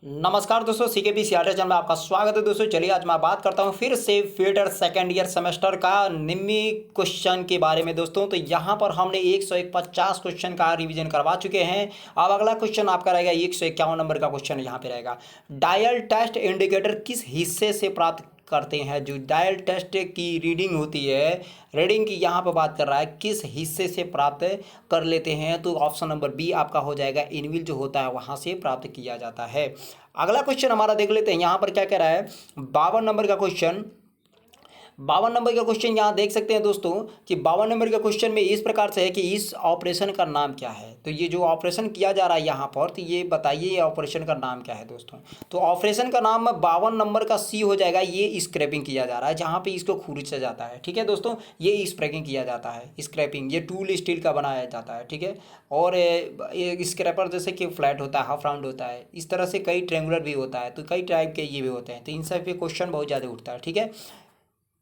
नमस्कार दोस्तों, CKP सियाटर channel में आपका स्वागत है। दोस्तों चलिए आज मैं बात करता हूं फिर से फिल्टर सेकेंड ईयर सेमेस्टर का निम्मी क्वेश्चन के बारे में। दोस्तों तो यहां पर हमने 150 क्वेश्चन का रिवीजन करवा चुके हैं। अब अगला क्वेश्चन आपका रहेगा 151 नंबर का क्वेश्चन यहां पे रहेगा। डायल टेस्ट इंडिकेटर किस हिस्से से प्राप्त करते हैं? जो डायल टेस्ट की रीडिंग होती है, रीडिंग की यहाँ पर बात कर रहा है, किस हिस्से से प्राप्त कर लेते हैं? तो ऑप्शन नंबर बी आपका हो जाएगा, इनविल जो होता है वहाँ से प्राप्त किया जाता है। अगला क्वेश्चन हमारा देख लेते हैं। यहाँ पर क्या कह रहा है, 52 नंबर का क्वेश्चन। 52 नंबर का क्वेश्चन यहाँ देख सकते हैं दोस्तों कि 52 नंबर का क्वेश्चन में इस प्रकार से है कि इस ऑपरेशन का नाम क्या है। तो ये जो ऑपरेशन किया जा रहा है यहाँ पर, तो ये बताइए ये ऑपरेशन का नाम क्या है दोस्तों। तो ऑपरेशन का नाम 52 नंबर का सी हो जाएगा। ये स्क्रैपिंग किया जा रहा है, जहाँ पे इसको खींचा जाता है। ठीक है दोस्तों, ये स्क्रैपिंग किया जाता है। स्क्रैपिंग ये टूल स्टील का बनाया जाता है। ठीक है, और ये स्क्रैपर जैसे कि फ्लैट होता है, हाफ राउंड होता है, इस तरह से कई ट्रेंगुलर भी होता है। तो कई टाइप के ये भी होते हैं, तो इन सब पे क्वेश्चन बहुत ज़्यादा उठता है। ठीक है,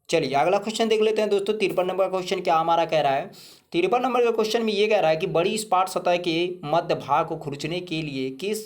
चलिए अगला क्वेश्चन देख लेते हैं दोस्तों। 53 नंबर का क्वेश्चन क्या हमारा कह रहा है। 53 नंबर का क्वेश्चन में ये कह रहा है कि बड़ी इस्पात सतह के मध्य भाग को खुरचने के लिए किस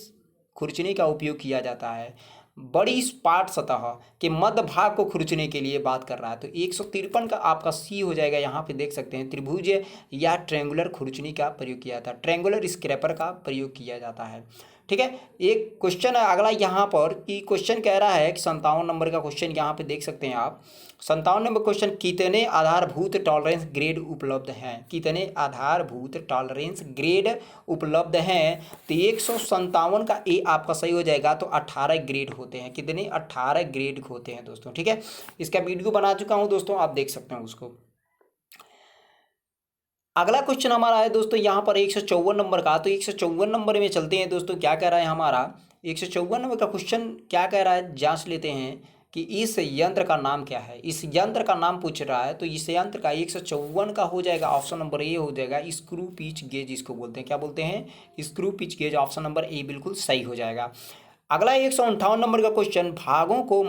खुरचने का उपयोग किया जाता है? बड़ी इस्पात सतह के मध्य भाग को खुरचने के लिए बात कर रहा है। तो 153 का आपका सी हो जाएगा। यहाँ पे देख सकते हैं त्रिभुज या ट्रेंगुलर खुरचनी का प्रयोग किया जाता है, ट्रेंगुलर स्क्रैपर का प्रयोग किया जाता है। ठीक है, एक क्वेश्चन है अगला यहाँ पर कि क्वेश्चन कह रहा है कि 57 नंबर का क्वेश्चन यहाँ पे देख सकते हैं आप। 57 नंबर क्वेश्चन, कितने आधारभूत टॉलरेंस ग्रेड उपलब्ध हैं? कितने आधारभूत टॉलरेंस ग्रेड उपलब्ध हैं? तो 157 का ए आपका सही हो जाएगा। तो 18 ग्रेड होते हैं। कितने? 18 ग्रेड होते हैं दोस्तों। ठीक है, इसका वीडियो बना चुका हूँ दोस्तों, आप देख सकते हैं उसको। अगला क्वेश्चन हमारा है दोस्तों यहाँ पर 154 नंबर का। तो 154 नंबर में चलते हैं दोस्तों। क्या कह रहा है हमारा 154 नंबर का क्वेश्चन, क्या कह रहा है जांच लेते हैं कि इस यंत्र का नाम क्या है। इस यंत्र का नाम पूछ रहा है। तो इस यंत्र का 154 का हो जाएगा, ऑप्शन नंबर ए हो जाएगा, स्क्रू पिच गेज इसको बोलते हैं। क्या बोलते हैं? Screw pitch gauge. Option number A बिल्कुल सही हो जाएगा। अगला 158 नंबर का क्वेश्चन, भागों को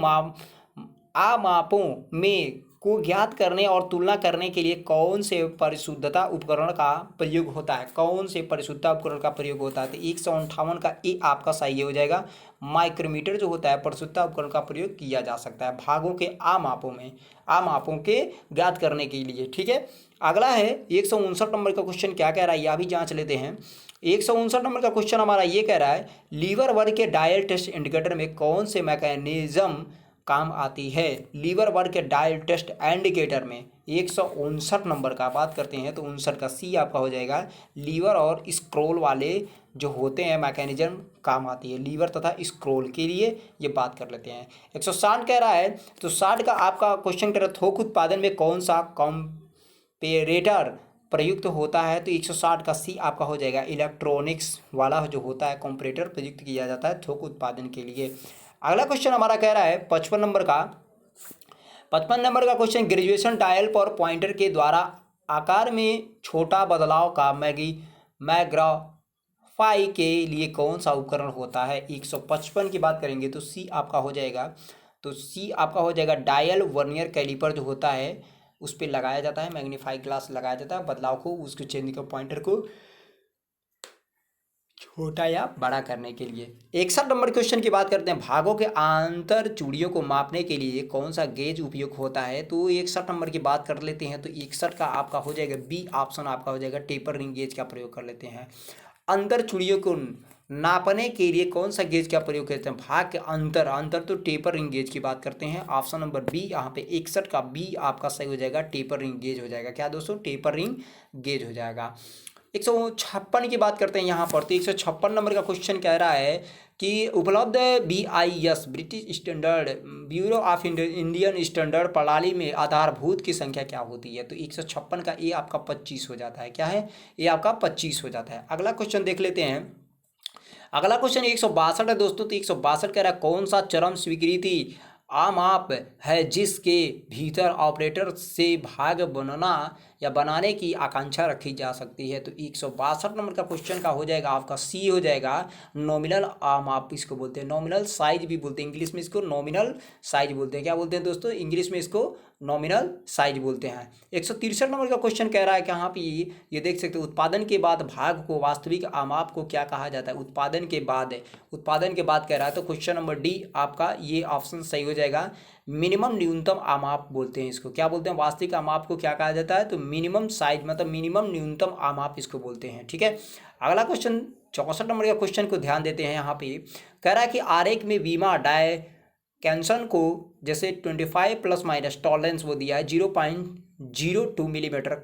मापों में को ज्ञात करने और तुलना करने के लिए कौन से परिशुद्धता उपकरण का प्रयोग होता है? कौन से परिशुद्धता उपकरण का प्रयोग होता है? तो 158 का ए आपका सही हो जाएगा। माइक्रोमीटर जो होता है परिशुद्धता उपकरण का प्रयोग किया जा सकता है भागों के मापों में, मापों के ज्ञात करने के लिए। ठीक है, अगला है 159 नंबर का क्वेश्चन। क्या कह रहा है यह भी जांच लेते हैं। 159 नंबर का क्वेश्चन हमारा ये कह रहा है, लीवर वर्ग के डायल टेस्ट इंडिकेटर में कौन से मैकेनिज्म काम आती है? लीवर वर्ग के डायल टेस्ट इंडिकेटर में 159 नंबर का बात करते हैं। तो 59 का सी आपका हो जाएगा। लीवर और स्क्रोल वाले जो होते हैं मैकेनिज्म काम आती है, लीवर तथा स्क्रोल के लिए ये बात कर लेते हैं। 160 कह रहा है। तो 60 का आपका क्वेश्चन कह रहा है, थोक उत्पादन में कौन सा कंपेरेटर प्रयुक्त होता है? तो 160 का सी आपका हो जाएगा। इलेक्ट्रॉनिक्स वाला जो होता है कंपेरेटर प्रयुक्त किया जाता है थोक उत्पादन के लिए। अगला क्वेश्चन हमारा कह रहा है 55 नंबर का। 55 नंबर का क्वेश्चन, ग्रेजुएशन डायल पर पॉइंटर के द्वारा आकार में छोटा बदलाव का मैग्राफाई के लिए कौन सा उपकरण होता है? 155 की बात करेंगे तो सी आपका हो जाएगा। तो सी आपका हो जाएगा, डायल वर्नियर कैलिपर जो होता है उस पर लगाया जाता है, मैग्नीफाई ग्लास लगाया जाता है बदलाव को, उसके चेंज का पॉइंटर को छोटा या बड़ा करने के लिए। 61 नंबर क्वेश्चन की बात करते हैं, भागों के आंतर चूड़ियों को मापने के लिए कौन सा गेज उपयोग होता है? तो 61 नंबर की बात कर लेते हैं। तो 61 का आपका हो जाएगा बी ऑप्शन आपका हो जाएगा, टेपर रिंग गेज का प्रयोग कर लेते हैं। अंतर चूड़ियों को नापने के लिए कौन सा गेज का प्रयोग करते हैं? भाग के अंतर, अंतर तो टेपर रिंग गेज की बात करते हैं। ऑप्शन नंबर बी यहाँ पे 61 का बी आपका सही हो जाएगा, टेपर रिंग गेज हो जाएगा। क्या दोस्तों? टेपर रिंग गेज हो जाएगा। 156 की बात करते हैं यहाँ पर। तो 156 नंबर का क्वेश्चन कह रहा है कि उपलब्ध BIS British standard bureau of Indian standard प्रणाली में आधारभूत की संख्या क्या होती है? तो 156 का ए आपका 25 हो जाता है। क्या है? ये आपका 25 हो जाता है। अगला क्वेश्चन देख लेते हैं। अगला क्वेश्चन 162 है दोस्तों। तो 162 कह रहा है, कौन सा चरम स्वीकृति आमाप है जिसके भीतर ऑपरेटर से भाग बनना या बनाने की आकांक्षा रखी जा सकती है। तो 162 नंबर का क्वेश्चन का हो जाएगा आपका सी हो जाएगा नॉमिनल आमाप, इसको बोलते हैं नॉमिनल साइज भी बोलते हैं, इंग्लिश में इसको नॉमिनल साइज बोलते हैं। क्या बोलते हैं दोस्तों? इंग्लिश में इसको नॉमिनल साइज बोलते हैं। 163 नंबर का क्वेश्चन कह रहा है कि यहाँ पे ये देख सकते हो, उत्पादन के बाद भाग को वास्तविक आमाप को क्या कहा जाता है? उत्पादन के बाद कह रहा है। तो क्वेश्चन नंबर डी आपका ये ऑप्शन सही हो जाएगा। मिनिमम न्यूनतम आमाप बोलते हैं इसको। क्या बोलते हैं? वास्तविक आमाप को क्या कहा जाता है? तो मिनिमम साइज मतलब मिनिमम न्यूनतम आमाप इसको बोलते हैं। ठीक है, अगला क्वेश्चन 64 नंबर का क्वेश्चन को ध्यान देते हैं। यहाँ पे कह रहा है कि आरेख में वीमा डाय कैंसन को जैसे 25 प्लस माइनस टॉलरेंस वो दिया है 0.02 मिलीमीटर,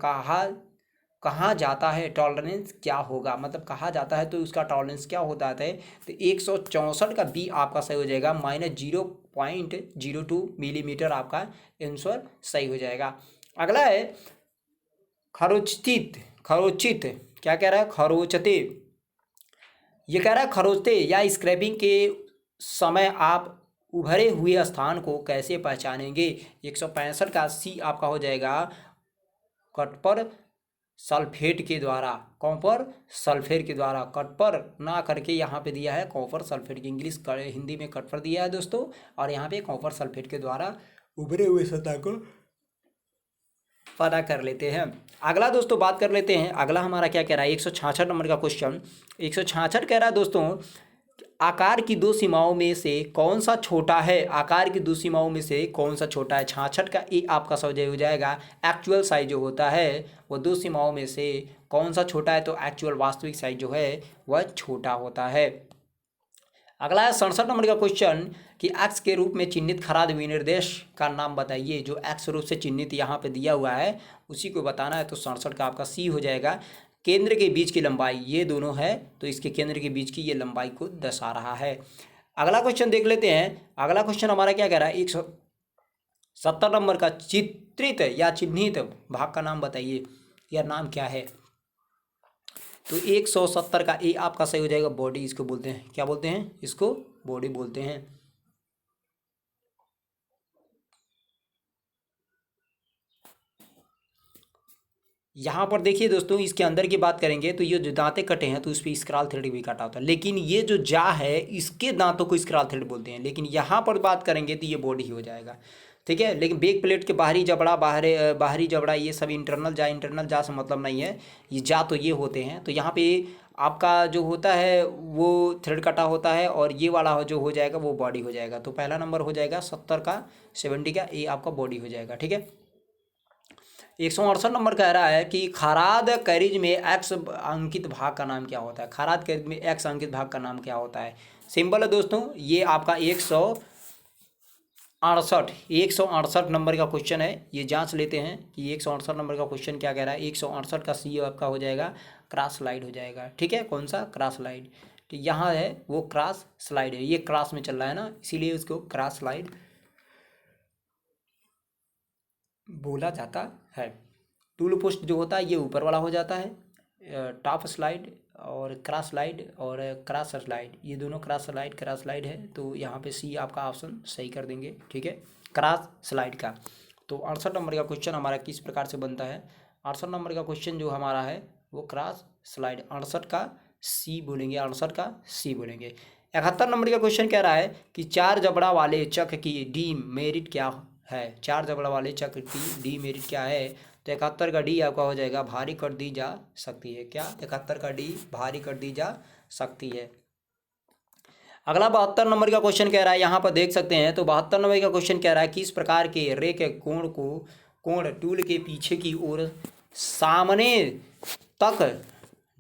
कहाँ जाता है? टॉलरेंस क्या होगा? मतलब कहा जाता है तो उसका टॉलरेंस क्या होता है? तो 164 का बी आपका सही हो जाएगा, -0.02 मिलीमीटर आपका आंसर सही हो जाएगा। अगला है खरोचित क्या कह रहा है? खरोचते, ये कह रहा है खरोचते या स्क्रैपिंग के समय आप उभरे हुए स्थान को कैसे पहचानेंगे? 165 का सी आपका हो जाएगा कटपर सल्फेट के द्वारा, कॉपर सल्फेट के द्वारा। कटपर ना करके यहाँ पे दिया है कॉपर सल्फेट की, इंग्लिश हिंदी में कटपर दिया है दोस्तों, और यहाँ पे कॉपर सल्फेट के द्वारा उभरे हुए सतह को पता कर लेते हैं। अगला दोस्तों बात कर लेते हैं, अगला हमारा क्या कह रहा है? 166 नंबर का क्वेश्चन 166 कह रहा है दोस्तों, आकार की दो सीमाओं में से कौन सा छोटा है? आकार की दो सीमाओं में से कौन सा छोटा है? 66 का ए आपका सही हो जाएगा। एक्चुअल साइज जो होता है वो दो सीमाओं में से कौन सा छोटा है? तो एक्चुअल वास्तविक साइज जो है वह छोटा होता है। अगला है 67 नंबर का क्वेश्चन कि एक्स के रूप में चिन्हित खराद विनिर्देश का नाम बताइए। जो एक्स रूप से चिन्हित यहाँ पे दिया हुआ है उसी को बताना है। तो 67 का आपका सी हो जाएगा। केंद्र के बीच की लंबाई ये दोनों है, तो इसके केंद्र के बीच की ये लंबाई को दर्शा रहा है। अगला क्वेश्चन देख लेते हैं। अगला क्वेश्चन हमारा क्या कह रहा है? 170 नंबर का चित्रित या चिन्हित भाग का नाम बताइए, यह नाम क्या है? तो 170 का ए आपका सही हो जाएगा, बॉडी इसको बोलते हैं। क्या बोलते हैं? इसको बॉडी बोलते हैं। यहाँ पर देखिए दोस्तों, इसके अंदर की बात करेंगे तो ये जो दांतें कटे हैं तो उस पर स्क्रॉल थ्रेड भी काटा होता है, लेकिन ये जो जा है इसके दांतों को स्क्रॉल थ्रेड बोलते हैं। लेकिन यहाँ पर बात करेंगे तो ये बॉडी ही हो जाएगा। ठीक है, लेकिन बेक प्लेट के बाहरी जबड़ा, बाहरी जबड़ा, ये सब इंटरनल जा से मतलब नहीं है, ये जा तो ये होते हैं। तो यहाँ पे आपका जो होता है वो थ्रेड कटा होता है, और ये वाला जो हो जाएगा वो बॉडी हो जाएगा। तो पहला नंबर हो जाएगा 70 का ए आपका बॉडी हो जाएगा। ठीक है, 168 नंबर कह रहा है कि खराद कैरिज में एक्स अंकित भाग का नाम क्या होता है? खराद कैरिज में एक्स अंकित भाग का नाम क्या होता है? सिंपल है दोस्तों, ये आपका 168 नंबर का क्वेश्चन है। ये जांच लेते हैं कि 168 नंबर का क्वेश्चन क्या कह रहा है। 168 का सी आपका हो जाएगा क्रॉस स्लाइड हो जाएगा। ठीक है, कौन सा? Cross slide. तो यहाँ है वो क्रॉस स्लाइड है, ये क्रॉस में चल रहा है ना, इसीलिए उसको क्रॉस स्लाइड बोला जाता है। टूल पोस्ट जो होता है ये ऊपर वाला हो जाता है, टॉप स्लाइड और क्रॉस स्लाइड और क्रॉस स्लाइड, ये दोनों क्रॉस स्लाइड है। तो यहाँ पे सी आपका ऑप्शन सही कर देंगे। ठीक है, क्रॉस स्लाइड का। तो 68 नंबर का क्वेश्चन हमारा किस प्रकार से बनता है? 68 नंबर का क्वेश्चन जो हमारा है वो क्रॉस स्लाइड, 68 का सी बोलेंगे, 68 का सी बोलेंगे। 71 नंबर का क्वेश्चन कह रहा है कि चार जबड़ा वाले चक्र की डी मेरिट क्या है? चार जबड़ा वाले चक्र की डी मेरिट क्या है? तो 71 का डी आपका हो जाएगा भारी कर दी जा सकती है। क्या? 71 का डी भारी कर दी जा सकती है। अगला 72 नंबर का क्वेश्चन कह रहा है, यहाँ पर देख सकते हैं। तो 72 नंबर का क्वेश्चन कह रहा है किस प्रकार के रे के कोण टूल के पीछे की ओर सामने तक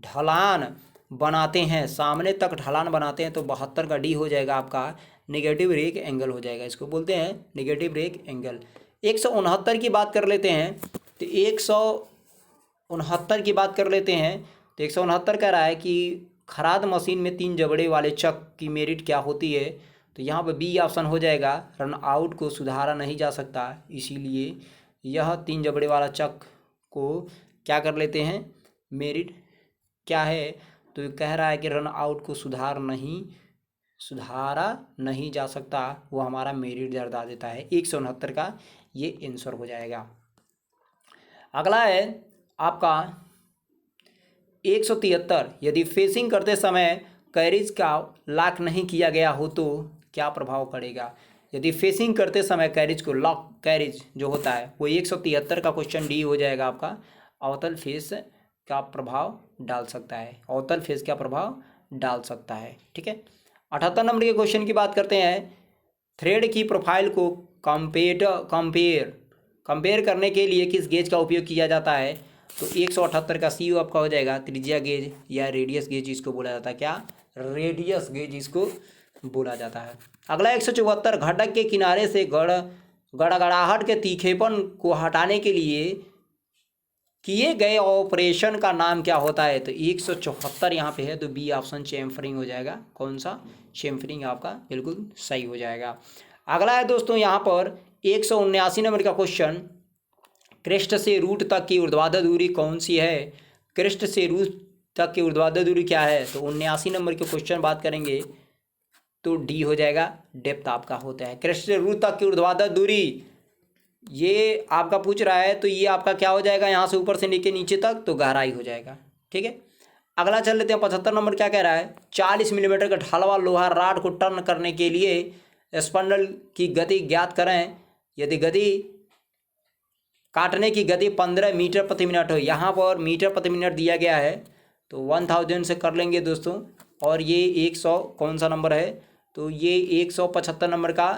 ढलान बनाते हैं, सामने तक ढलान बनाते हैं। तो 72 का डी हो जाएगा आपका नेगेटिव रेक एंगल हो जाएगा, इसको बोलते हैं नेगेटिव रेक एंगल। 169 की बात कर लेते हैं। तो 169 की बात कर लेते हैं। तो 169 कह रहा है कि खराद मशीन में 3 जबड़े वाले चक की मेरिट क्या होती है? तो यहाँ पर बी ऑप्शन हो जाएगा, रन आउट को सुधारा नहीं जा सकता, इसीलिए यह 3 जबड़े वाला चक को क्या कर लेते हैं? मेरिट क्या है? तो कह रहा है कि रन आउट को सुधार नहीं सुधारा नहीं जा सकता वो हमारा मेरिट दर्जा देता है। 169 का ये आंसर हो जाएगा। अगला है आपका 173, यदि फेसिंग करते समय कैरिज का लॉक नहीं किया गया हो तो क्या प्रभाव पड़ेगा। यदि फेसिंग करते समय कैरिज को लॉक, कैरिज जो होता है वो 173 का क्वेश्चन डी हो जाएगा आपका। अवतल फेस का प्रभाव डाल सकता है, अवतल फेस का प्रभाव डाल सकता है। ठीक है, 78 नंबर के क्वेश्चन की बात करते हैं। थ्रेड की प्रोफाइल को कंपेयर करने के लिए किस गेज का उपयोग किया जाता है। तो 178 का सी आपका हो जाएगा त्रिज्या गेज या रेडियस गेज इसको बोला जाता है। क्या, रेडियस गेज इसको बोला जाता है। अगला 174, घटक के किनारे से गड़गड़ाहट के तीखेपन को हटाने के लिए किए गए ऑपरेशन का नाम क्या होता है। तो 174 यहाँ पे है, तो बी ऑप्शन चेम्फरिंग हो जाएगा। कौन सा, चेम्फरिंग आपका बिल्कुल सही हो जाएगा। अगला है दोस्तों यहाँ पर 179 नंबर का क्वेश्चन, क्रेस्ट से रूट तक की ऊर्ध्वाधर दूरी कौन सी है। क्रेस्ट से रूट तक की ऊर्ध्वाधर दूरी क्या है। तो 79 नंबर के क्वेश्चन बात करेंगे तो डी हो जाएगा, डेप्थ आपका होता है। क्रेस्ट से रूट तक की ऊर्ध्वाधर दूरी ये आपका पूछ रहा है, तो ये आपका क्या हो जाएगा, यहाँ से ऊपर से लेके नीचे तक तो गहराई हो जाएगा। ठीक है, अगला चल लेते हैं 75 नंबर। क्या कह रहा है, 40 मिलीमीटर का ढलवा लोहा राड को टर्न करने के लिए स्पंडल की गति ज्ञात करें। यदि गति काटने की गति 15 मीटर प्रति मिनट हो, यहाँ पर मीटर प्रति मिनट दिया गया है तो 1000 से कर लेंगे दोस्तों। और ये 100 कौन सा नंबर है, तो ये 175 नंबर का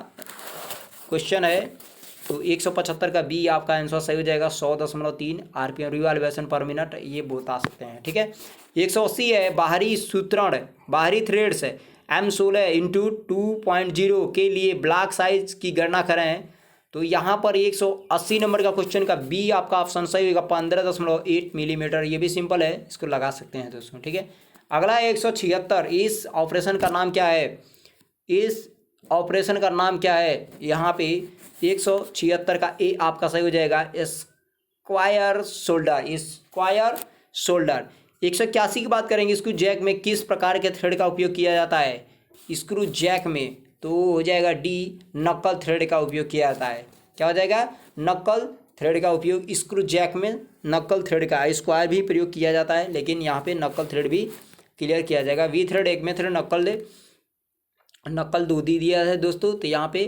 क्वेश्चन है। तो 175 का बी आपका आंसर सही हो जाएगा। 100.3 आरपीएम रिवॉल्यूशन पर मिनट ये बता सकते हैं। ठीक है, 180 है, बाहरी सूत्रण, बाहरी थ्रेड्स M16 इंटू 2.0 के लिए ब्लॉक साइज की गणना करें। तो यहाँ पर 180 नंबर का क्वेश्चन का बी आपका ऑप्शन सही होगा, 15.8 मिलीमीटर। ये भी सिंपल है, इसको लगा सकते हैं दोस्तों। ठीक है, अगला है 176, इस ऑपरेशन का नाम क्या है। इस ऑपरेशन का नाम क्या है, यहाँ पे 176 का ए आपका सही हो जाएगा, स्क्वायर शोल्डर। Square shoulder. 181 की बात करेंगे, स्क्रू जैक में किस प्रकार के थ्रेड का उपयोग किया जाता है। स्क्रू जैक में तो हो जाएगा डी, नक्कल थ्रेड का उपयोग किया जाता है। क्या हो जाएगा, नक्कल थ्रेड का उपयोग। स्क्रू जैक में नक्कल थ्रेड का, स्क्वायर भी प्रयोग किया जाता है लेकिन यहाँ पे नक्कल थ्रेड भी क्लियर किया जाएगा। वी थ्रेड, एक में थ्रेड, नक्कल दो दी दिया है दोस्तों। तो यहाँ पे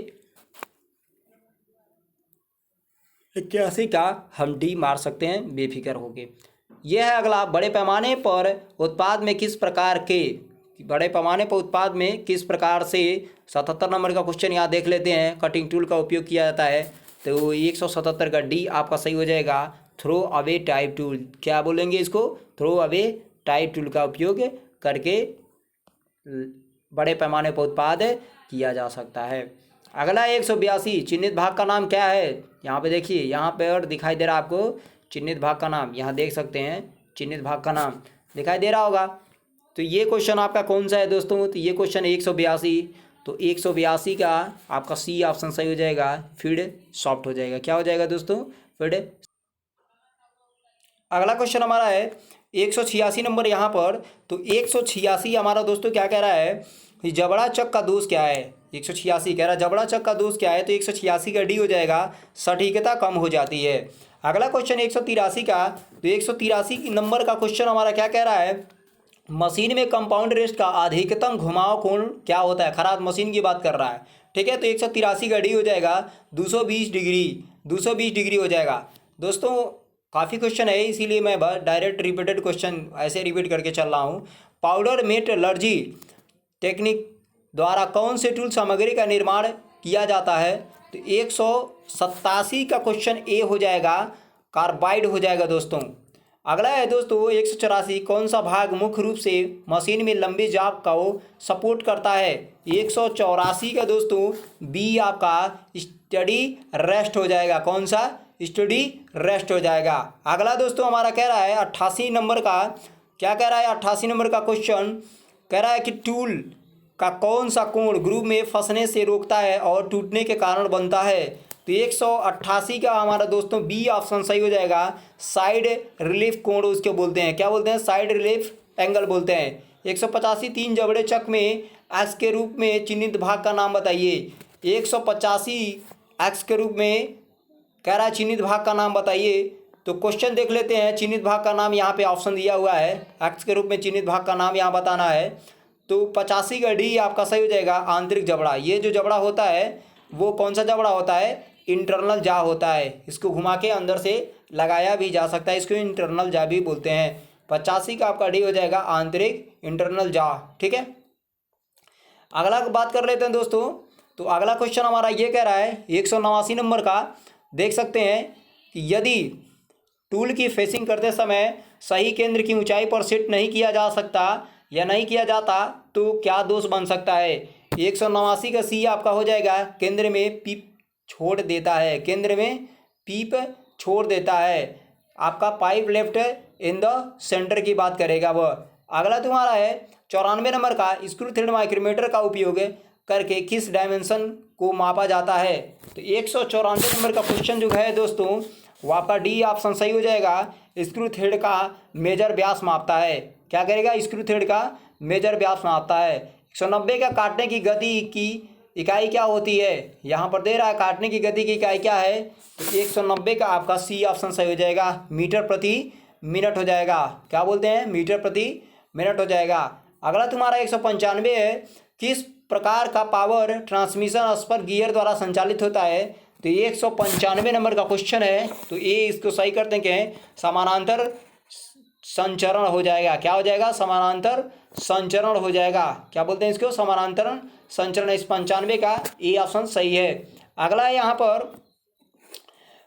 81 का हम डी मार सकते हैं बेफिक्र होके। यह है अगला, बड़े पैमाने पर उत्पाद में किस प्रकार से 77 नंबर का क्वेश्चन यहाँ देख लेते हैं। कटिंग टूल का उपयोग किया जाता है। तो 177 का डी आपका सही हो जाएगा, थ्रो अवे टाइप टूल। क्या बोलेंगे इसको, थ्रो अवे टाइप टूल का उपयोग करके बड़े पैमाने पर उत्पाद किया जा सकता है। अगला 182, चिन्हित भाग का नाम क्या है। यहाँ पे देखिए, यहाँ पे और दिखाई दे रहा है आपको चिन्हित भाग का नाम, यहाँ देख सकते हैं चिन्हित भाग का नाम दिखाई दे रहा होगा। तो ये क्वेश्चन आपका कौन सा है दोस्तों, तो ये क्वेश्चन 182। तो 182 का आपका सी ऑप्शन सही हो जाएगा, फीड सॉफ्ट हो जाएगा। क्या हो जाएगा दोस्तों, फीड। अगला क्वेश्चन हमारा है 186 नंबर यहाँ पर। तो 186 हमारा दोस्तों क्या कह रहा है कि जबड़ा चक का दोष क्या है। 186 कह रहा है जबड़ा चक का दोष क्या है। तो 186 का डी हो जाएगा, सटीकता कम हो जाती है। अगला क्वेश्चन 183 का। तो 183 नंबर का क्वेश्चन हमारा क्या कह रहा है, मशीन में कंपाउंड रेस्ट का अधिकतम घुमाव कोण क्या होता है। खराद मशीन की बात कर रहा है। ठीक है, तो 183 का डी हो जाएगा 220 डिग्री हो जाएगा। दोस्तों काफ़ी क्वेश्चन है इसीलिए मैं डायरेक्ट रिपीटेड क्वेश्चन ऐसे रिपीट करके चल रहा हूँ। पाउडर मेटलर्जी टेक्निक द्वारा कौन से टूल सामग्री का निर्माण किया जाता है। तो 187 का क्वेश्चन ए हो जाएगा, कार्बाइड हो जाएगा दोस्तों। अगला है दोस्तों 184, कौन सा भाग मुख्य रूप से मशीन में लंबी जाप को सपोर्ट करता है। 184 का दोस्तों बी आपका स्टडी रेस्ट हो जाएगा। कौन सा, स्टडी रेस्ट हो जाएगा। अगला दोस्तों हमारा कह रहा है 88 नंबर का। क्या कह रहा है, 88 नंबर का क्वेश्चन कह रहा है कि टूल का कौन सा कोण ग्रूव में फंसने से रोकता है और टूटने के कारण बनता है। तो 188 का हमारा दोस्तों बी ऑप्शन सही हो जाएगा, साइड रिलीफ कोण उसके बोलते हैं। क्या बोलते हैं, साइड रिलीफ एंगल बोलते हैं। 185, तीन जबड़े चक में एक्स के रूप में चिन्हित भाग का नाम बताइए। 185 एक्स के रूप में कह रहा है चिन्हित भाग का नाम बताइए। तो क्वेश्चन देख लेते हैं। चिन्हित भाग का नाम यहाँ पे ऑप्शन दिया हुआ है, एक्स के रूप में चिन्हित भाग का नाम यहाँ बताना है। तो 85 का डी आपका सही हो जाएगा, आंतरिक जबड़ा। ये जो जबड़ा होता है वो कौन सा जबड़ा होता है? इंटरनल जा होता है। इसको घुमा के अंदर से लगाया भी जा सकता है, इसको इंटरनल जा भी बोलते हैं। 85 का आपका डी हो जाएगा आंतरिक इंटरनल जा। ठीक है, अगला बात कर लेते हैं दोस्तों। तो अगला क्वेश्चन हमारा ये कह रहा है 189 नंबर का, देख सकते हैं कि यदि टूल की फेसिंग करते समय सही केंद्र की ऊंचाई पर सेट नहीं किया जा सकता या नहीं किया जाता तो क्या दोष बन सकता है? 189 का सी आपका हो जाएगा केंद्र में पीप छोड़ देता है, केंद्र में पीप छोड़ देता है। आपका pipe left in the centre की बात करेगा वह। अगला तुम्हारा है 94 नंबर का, स्क्रू थ्रेड माइक्रोमीटर का उपयोग करके किस डायमेंशन को मापा जाता है? तो 194 नंबर का क्वेश्चन जो है दोस्तों वो आपका डी ऑप्शन सही हो जाएगा। स्क्रू थ्रेड का मेजर व्यास मापता है। क्या करेगा? स्क्रू थ्रेड का मेजर व्यास मापता है। 190 का काटने की गति की इकाई क्या होती है? यहाँ पर दे रहा है काटने की गति की इकाई क्या है? तो 190 का आपका सी ऑप्शन सही हो जाएगा, मीटर प्रति मिनट हो जाएगा। क्या बोलते हैं? मीटर प्रति मिनट हो जाएगा। अगला तुम्हारा 195 है, किस प्रकार का पावर ट्रांसमिशन स्पर गियर द्वारा संचालित होता है? तो 195 नंबर का क्वेश्चन है। तो ये इसको सही करते हैं कि समानांतर संचरण हो जाएगा। क्या हो जाएगा? समानांतर संचरण हो जाएगा। क्या बोलते हैं इसको? समानांतर संचरण। इस 95 का ए ऑप्शन सही है। अगला यहाँ पर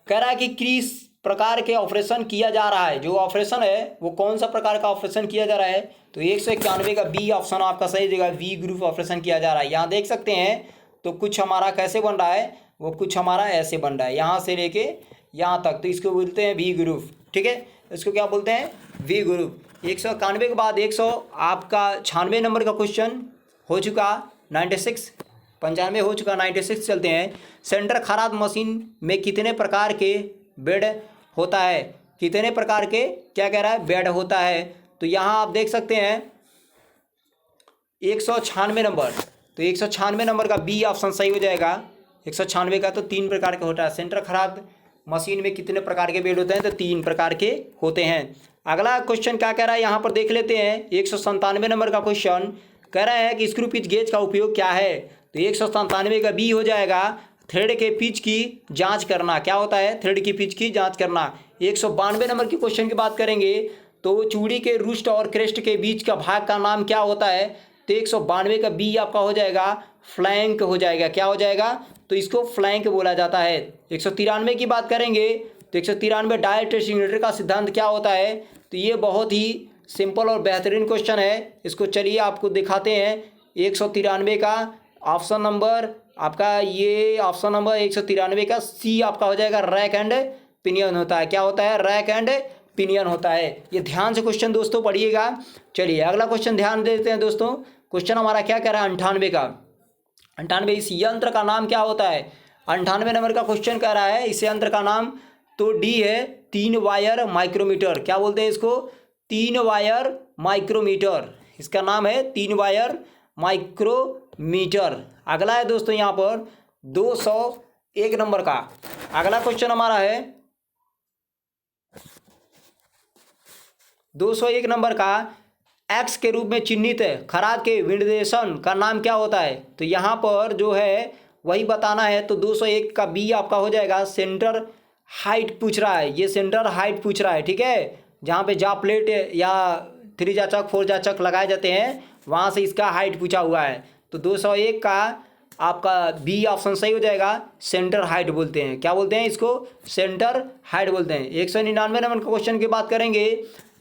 कह रहा है कि किस प्रकार के ऑपरेशन किया जा रहा है? जो ऑपरेशन है वो कौन सा प्रकार का ऑपरेशन किया जा रहा है? तो 191 का बी ऑप्शन आपका सही जगह, वी ग्रुप ऑपरेशन किया जा रहा है। यहाँ देख सकते हैं तो कुछ हमारा कैसे बन रहा है, वो कुछ हमारा ऐसे बन रहा है, यहाँ से लेके यहाँ तक। तो इसको बोलते हैं वी ग्रुप। ठीक है, इसको क्या बोलते हैं? We group. 191 के बाद 100 आपका 96 नंबर का क्वेश्चन हो चुका 96, 95 हो चुका, 96 चलते हैं। सेंटर खराद मशीन में कितने प्रकार के बेड होता है? कितने प्रकार के क्या कह रहा है? बेड होता है। तो यहाँ आप देख सकते हैं 196 नंबर। तो 196 नंबर का बी ऑप्शन सही हो जाएगा। 196 का तो 3 प्रकार का होता है। सेंटर खराद मशीन में कितने प्रकार के बेड होते हैं? तो 3 प्रकार के होते हैं। अगला क्वेश्चन क्या कह रहा है यहाँ पर देख लेते हैं। 197 नंबर का क्वेश्चन कह रहा है कि स्क्रू पिच गेज का उपयोग क्या है? तो 197 का बी हो जाएगा, थ्रेड के पिच की जांच करना। क्या होता है? थ्रेड की पिच की जांच करना। 192 नंबर के क्वेश्चन की बात करेंगे तो चूड़ी के रूस्ट और क्रेस्ट के बीच का भाग का नाम क्या होता है? तो 192 का बी आपका हो जाएगा, फ्लैंक हो जाएगा। क्या हो जाएगा? तो इसको फ्लैंक बोला जाता है। 193 की बात करेंगे तो 193 डायल टेस्टिंग का सिद्धांत क्या होता है? तो ये बहुत ही सिंपल और बेहतरीन क्वेश्चन है। इसको चलिए आपको दिखाते हैं। 193 का ऑप्शन नंबर आपका, ये ऑप्शन नंबर 193 का सी आपका हो जाएगा, रैक एंड पिनियन होता है। क्या होता है? रैक एंड पिनियन होता है। ये ध्यान से क्वेश्चन दोस्तों पढ़िएगा। चलिए अगला क्वेश्चन ध्यान देते हैं दोस्तों। क्वेश्चन हमारा क्या कह रहा है? 98 का। 98 इस यंत्र का नाम क्या होता है? 98 नंबर का क्वेश्चन कह रहा है इस यंत्र का नाम, तो डी है 3 वायर माइक्रोमीटर। क्या बोलते हैं इसको? 3 वायर माइक्रोमीटर। इसका नाम है 3 वायर माइक्रोमीटर। अगला है दोस्तों यहाँ पर 201 नंबर का। अगला क्वेश्चन हमारा है 201 नंबर का, एक्स के रूप में चिन्हित खराद के विनिर्देशन का नाम क्या होता है? तो यहाँ पर जो है वही बताना है। तो 201 का बी आपका हो जाएगा, सेंटर हाइट पूछ रहा है। ये सेंटर हाइट पूछ रहा है। ठीक है, जहाँ पे जा प्लेट या 3 जा चक 4 जा चक लगाए जाते हैं वहाँ से इसका हाइट पूछा हुआ है। तो 201 का आपका बी ऑप्शन सही हो जाएगा, सेंटर हाइट बोलते हैं। क्या बोलते हैं इसको? सेंटर हाइट बोलते हैं। 199 नंबर का क्वेश्चन की बात करेंगे।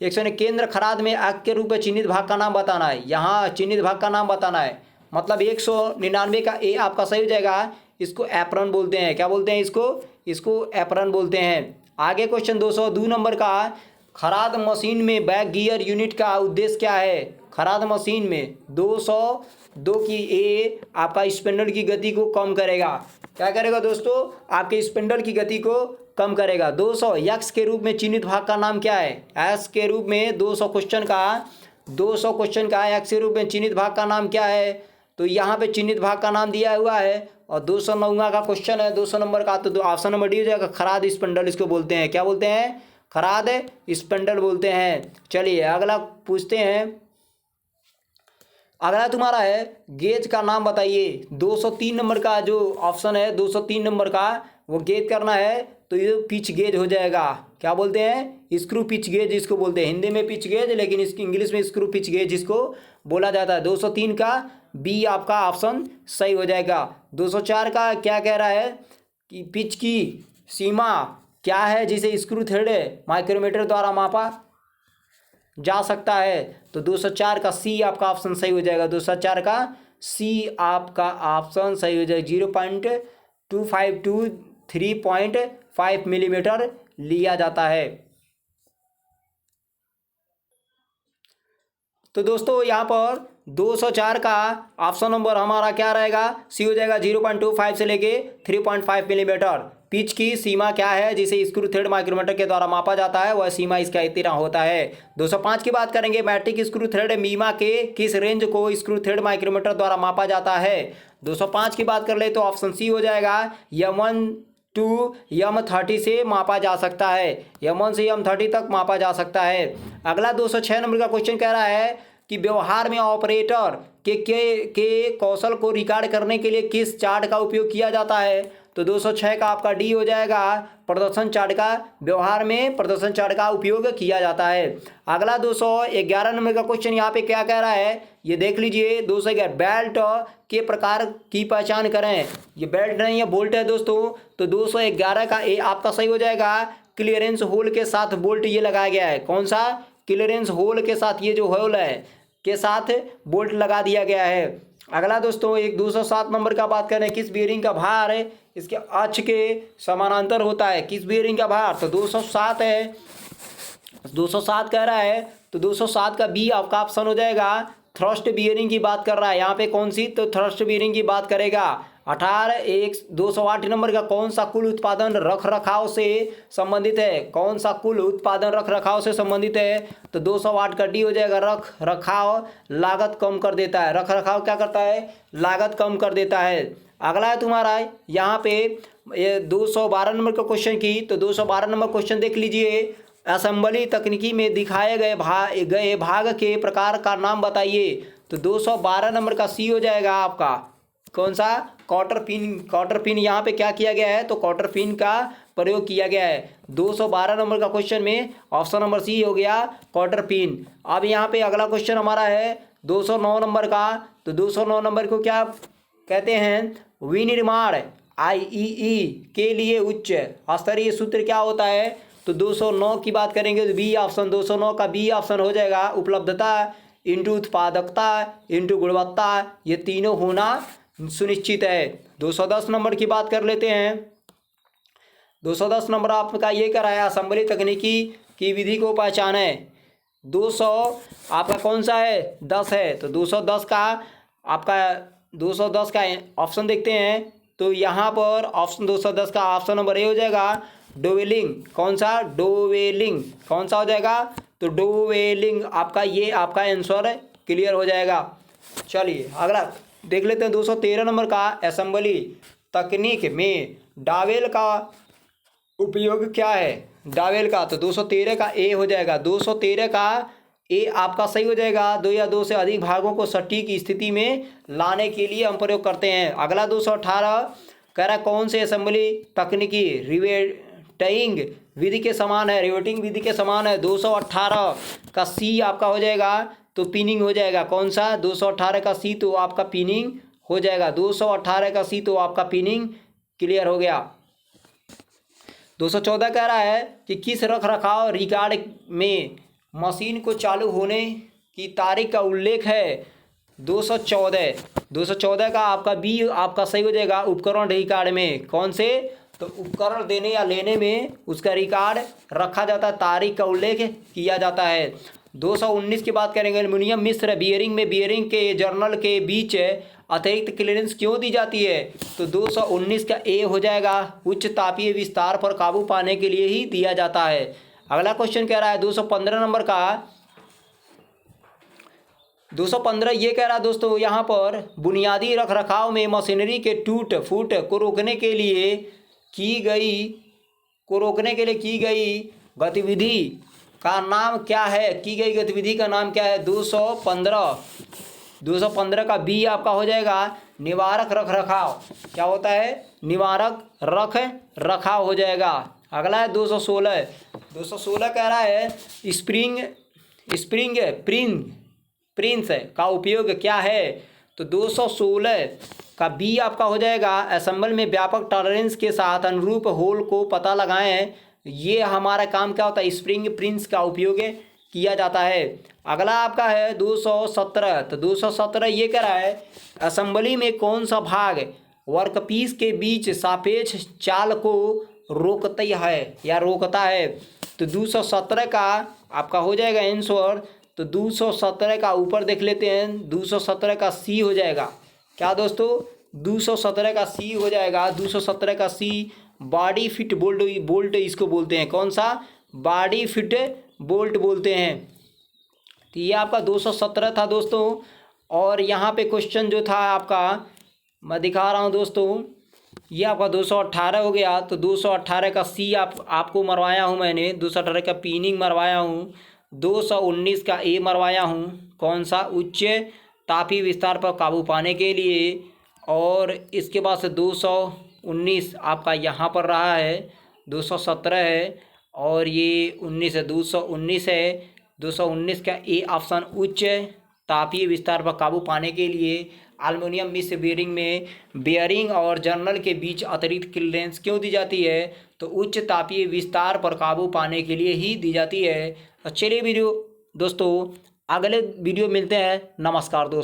100 केंद्र खराद में आग के रूप में चिन्हित भाग का नाम बताना है। यहाँ चिन्हित भाग का नाम बताना है, मतलब 199 का ए आपका सही हो जाएगा। इसको एप्रन बोलते हैं। क्या बोलते हैं इसको? इसको एप्रन बोलते हैं। आगे क्वेश्चन 202 नंबर का, खराद मशीन में बैक गियर यूनिट का उद्देश्य क्या है? खराद मशीन में 202 की ए आपका स्पिंडल की गति को कम करेगा। क्या करेगा दोस्तों? आपके स्पिंडल की गति को कम करेगा। 200 यक्स के रूप में चिन्हित भाग का नाम क्या है? एक्स के रूप में 200 क्वेश्चन का एक्स के रूप में चिन्हित भाग का नाम क्या है? तो यहाँ पे चिन्हित भाग का नाम दिया हुआ है। और 209 का क्वेश्चन है, 200 नंबर का, तो ऑप्शन नंबर डी हो जाएगा। खराद स्पिंडल इसको बोलते हैं, क्या बोलते हैं? खराद स्पिंडल बोलते हैं। चलिए अगला पूछते हैं। अगला तुम्हारा है गेज का नाम बताइए। 203 नंबर का जो ऑप्शन है, 203 नंबर का, वो गेज करना है तो ये पिच गेज हो जाएगा। क्या बोलते हैं? स्क्रू पिच गेज इसको बोलते हैं। हिंदी में पिच गेज, लेकिन इसकी इंग्लिश में स्क्रू पिच गेज इसको बोला जाता है। 203 का बी आपका ऑप्शन सही हो जाएगा। 204 का क्या कह रहा है कि पिच की सीमा क्या है जिसे स्क्रू थ्रेड माइक्रोमीटर द्वारा मापा जा सकता है? तो 204 का सी आपका ऑप्शन सही हो जाएगा। 204 का सी आपका ऑप्शन सही हो जाएगा। 0.25 टू 3.5 मिलीमीटर लिया जाता है। तो दोस्तों यहाँ पर 204 का ऑप्शन नंबर हमारा क्या रहेगा? सी हो जाएगा। 0.25 से लेके 3.5 मिलीमीटर पिच की सीमा क्या है जिसे स्क्रू थ्रेड माइक्रोमीटर के द्वारा मापा जाता है, वह सीमा इसका इतना होता है। 205 की बात करेंगे। मैट्रिक स्क्रू थ्रेड मीमा के किस रेंज को स्क्रू थ्रेड माइक्रोमीटर द्वारा मापा जाता है? 205 की बात कर ले तो ऑप्शन सी हो जाएगा। M1 टू M30 से मापा जा सकता है। M1 से M30 तक मापा जा सकता है। अगला 206 नंबर का क्वेश्चन कह रहा है कि व्यवहार में ऑपरेटर के कौशल को रिकॉर्ड करने के लिए किस चार्ट का उपयोग किया जाता है? तो 206 का आपका डी हो जाएगा। प्रदर्शन चार्ट का, व्यवहार में प्रदर्शन चार्ट का उपयोग किया जाता है। अगला 211 नंबर का क्वेश्चन यहाँ पे क्या कह रहा है, ये देख लीजिए। 211 बेल्ट के प्रकार की पहचान करें। ये बेल्ट नहीं है, बोल्ट है दोस्तों। तो 211 का ए आपका सही हो जाएगा। क्लियरेंस होल के साथ बोल्ट ये लगाया गया है। कौन सा? क्लियरेंस होल के साथ, ये जो होल है के साथ बोल्ट लगा दिया गया है। अगला दोस्तों एक 207 नंबर का बात करें। किस बीयरिंग का भार है इसके अक्ष के समानांतर होता है? किस बीयरिंग का भार? तो 207 है। 207 कह रहा है तो 207 का बी आपका ऑप्शन हो जाएगा। थ्रस्ट बीयरिंग की बात कर रहा है यहाँ पे। कौन सी? तो थ्रस्ट बीयरिंग की बात करेगा। 208 नंबर का कौन सा कुल उत्पादन रख रखाव से संबंधित है? कौन सा कुल उत्पादन रख रखाव से संबंधित है? तो 208 का डी हो जाएगा। रख रखाव लागत कम कर देता है। रख रखाव क्या करता है? लागत कम कर देता है। अगला है तुम्हारा यहाँ पे 212 नंबर का क्वेश्चन की। तो 212 नंबर क्वेश्चन देख लीजिए। असेंबली तकनीकी में दिखाए गए भाग के प्रकार का नाम बताइए। तो 212 नंबर का सी हो जाएगा आपका। कौन सा? Quarter pin. कॉटर पिन यहाँ पे क्या किया गया है? तो कॉटर पिन का प्रयोग किया गया है। 212 नंबर का क्वेश्चन में ऑप्शन नंबर सी हो गया, कॉटर पिन। अब यहाँ पे अगला क्वेश्चन हमारा है 209 नंबर का। तो 209 नंबर को क्या कहते हैं? विनिर्माण आईईई के लिए उच्च स्तरीय सूत्र क्या होता है? तो 209 की बात करेंगे तो बी ऑप्शन। 209 का बी ऑप्शन हो जाएगा। उपलब्धता इंटू उत्पादकता इंटू गुणवत्ता, ये तीनों होना सुनिश्चित है। 210 नंबर की बात कर लेते हैं। 210 नंबर आपका ये कराया असेंबली तकनीकी की विधि को पहचाने। 200 आपका कौन सा है? 10 है। तो 210 का आपका 210 का ऑप्शन देखते हैं। तो यहाँ पर ऑप्शन 210 का ऑप्शन नंबर ए हो जाएगा, डोवेलिंग। कौन सा? डोवेलिंग। कौन सा हो जाएगा? तो डोवेलिंग आपका, ये आपका आंसर क्लियर हो जाएगा। चलिए अगला देख लेते हैं 213 नंबर का। असेंबली तकनीक में डावेल का उपयोग क्या है? डावेल का, तो 213 का ए हो जाएगा। 213 का ए आपका सही हो जाएगा। दो या दो से अधिक भागों को सटीक स्थिति में लाने के लिए हम प्रयोग करते हैं। अगला 218 कह रहा कौन से असेंबली तकनीकी रिवेटिंग विधि के समान है? रिवेटिंग विधि के समान है। 218 का सी आपका हो जाएगा, तो पिनिंग हो जाएगा। कौन सा? 218 का सी तो आपका पिनिंग हो जाएगा। 218 का सी तो आपका पिनिंग क्लियर हो गया। 214 कह रहा है कि किस रख रखाव रिकॉर्ड में मशीन को चालू होने की तारीख का उल्लेख है? 214 का आपका बी आपका सही हो जाएगा। उपकरण रिकॉर्ड में कौन से? तो उपकरण देने या लेने में उसका रिकॉर्ड रखा जाता है, तारीख का उल्लेख किया जाता है। 219 की बात करेंगे। एल्युमिनियम मिश्र बियरिंग में बियरिंग के जर्नल के बीच अतिरिक्त क्लियरेंस क्यों दी जाती है? तो 219 का ए हो जाएगा। उच्च तापीय विस्तार पर काबू पाने के लिए ही दिया जाता है। अगला क्वेश्चन कह रहा है 215 नंबर का। 215 ये कह रहा है दोस्तों यहाँ पर बुनियादी रखरखाव में मशीनरी के टूट फूट को रोकने के लिए की गई गतिविधि का नाम क्या है? की गई गतिविधि का नाम क्या है? 215 का बी आपका हो जाएगा निवारक रखरखाव। क्या होता है? निवारक रख रखाव हो जाएगा। अगला है 216 कह रहा है स्प्रिंग प्रिंस का उपयोग क्या है? तो 216 का बी आपका हो जाएगा असेंबल में व्यापक टॉलरेंस के साथ अनुरूप होल को पता लगाएं। ये हमारा काम क्या होता है? स्प्रिंग प्रिंस का उपयोग किया जाता है। अगला आपका है 217। तो 217 ये कह रहा है असेंबली में कौन सा भाग वर्कपीस के बीच सापेक्ष चाल को रोकती है या रोकता है? तो 217 का आपका हो जाएगा आंसर। तो 217 का ऊपर देख लेते हैं, 217 का सी हो जाएगा। क्या दोस्तों? 217 का सी हो जाएगा। 217 का सी बॉडी फिट बोल्ट इसको बोलते हैं। कौन सा? बॉडी फिट बोल्ट बोलते हैं। तो ये आपका 217 था दोस्तों। और यहाँ पे क्वेश्चन जो था आपका मैं दिखा रहा हूँ दोस्तों, ये आपका 218 हो गया। तो 218 का सी आपको मरवाया हूँ मैंने, 218 का पीनिंग मरवाया हूँ, 219 का ए मरवाया हूँ। कौन सा? उच्च तापीय विस्तार पर काबू पाने के लिए। और इसके बाद से 219 आपका यहाँ पर रहा है, 217 है और ये 19 है, 219 है। 219 का ए ऑप्शन उच्च तापीय विस्तार पर काबू पाने के लिए एल्युमिनियम मिश्र बेयरिंग में बेयरिंग और जर्नल के बीच अतिरिक्त क्लीयरेंस क्यों दी जाती है? तो उच्च तापीय विस्तार पर काबू पाने के लिए ही दी जाती है। तो चलिए वीडियो दोस्तों अगले वीडियो मिलते हैं। नमस्कार दोस्तों।